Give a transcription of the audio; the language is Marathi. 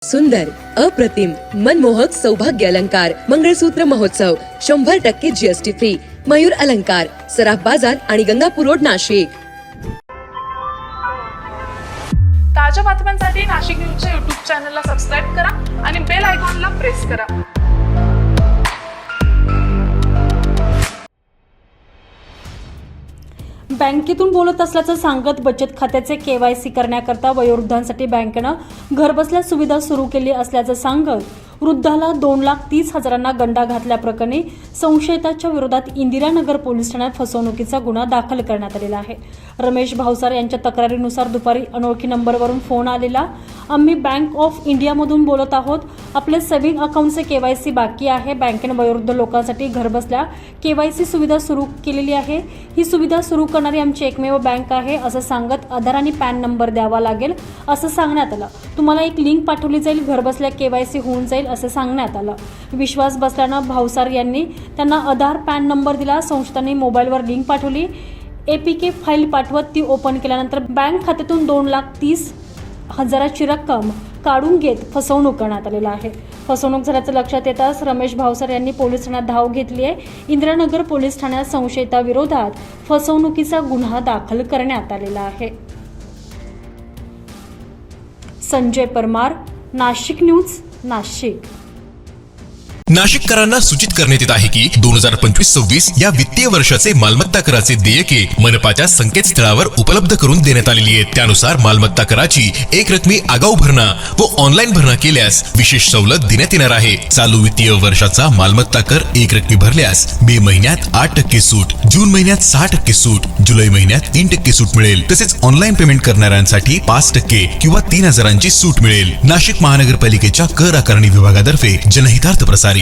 सुंदर, अप्रतिम, मनमोहक सौभाग्य अलंकार मंगळसूत्र महोत्सव 100% जीएसटी फ्री. मयूर अलंकार, सराफ बाजार आणि गंगापूर रोड, नाशिक. ताज्या बातम्यांसाठी नाशिक न्यूजच्या YouTube चॅनलला सबस्क्राईब करा आणि बेल आयकॉनला प्रेस करा. बँकेतून बोलत असल्याचं सांगत बचत खात्याचे KYC करण्याकरता वयोवृद्धांसाठी बँकेनं घरबसल्या सुविधा सुरू केली असल्याचं सांगत वृद्धाला 2,30,000 गंडा घातल्याप्रकरणी संशयिताच्या विरोधात इंदिरानगर पोलीस ठाण्यात फसवणुकीचा गुन्हा दाखल करण्यात आलेला आहे. रमेश भावसार यांच्या तक्रारीनुसार दुपारी अनोळखी नंबरवरून फोन आलेला. आम्ही बँक ऑफ इंडियामधून बोलत आहोत. आपले सेव्हिंग अकाउंटचे KYC बाकी आहे. बँकेनं वयोवृद्ध लोकांसाठी घरबसल्या KYC सुविधा सुरू केलेली आहे. ही सुविधा सुरू करणारी आमची एकमेव बँक आहे असं सांगत आधार आणि पॅन नंबर द्यावा लागेल असं सांगण्यात आलं. तुम्हाला एक लिंक पाठवली जाईल, घरबसल्या KYC होऊन जाईल असं सांगण्यात आलं. विश्वास बसल्यानं भावसार यांनी त्यांना आधार पॅन नंबर दिला. संस्थांनी मोबाईलवर लिंक पाठवली. APK फाईल पाठवत ती ओपन केल्यानंतर बँक खात्यातून 2,30,000ची रक्कम काढून घेत फसवणूक करण्यात आलेला आहे. फसवणूक झाल्याचं लक्षात येताच रमेश भावसार यांनी पोलीस ठाण्यात धाव घेतली आहे. इंदिरानगर पोलीस ठाण्यात संशयिताविरोधात फसवणुकीचा गुन्हा दाखल करण्यात आलेला आहे. संजय परमार, नाशिक न्यूज, नाशिक. नाशिककरांना सूचित करण्यात येत आहे की 2025-26 या वित्तीय वर्षाचे मालमत्ता कराचे देयके मनपाच्या संकेतस्थळावर उपलब्ध करून देण्यात आलेली आहेत. त्यानुसार मालमत्ता कराची एक रकमी आगाऊ भरणा व ऑनलाईन भरणा केल्यास विशेष सवलत देण्यात येणार आहे. चालू वित्तीय वर्षाचा मालमत्ता कर एक रकमी भरल्यास मे महिन्यात 8% सूट, जून महिन्यात 6% सूट, जुलै महिन्यात 3% सूट मिळेल. तसेच ऑनलाईन पेमेंट करणाऱ्यांसाठी 5% किंवा 3,000ची सूट मिळेल. नाशिक महानगरपालिकेच्या कर आकारणी विभागातर्फे जनहितार्थ प्रसारित.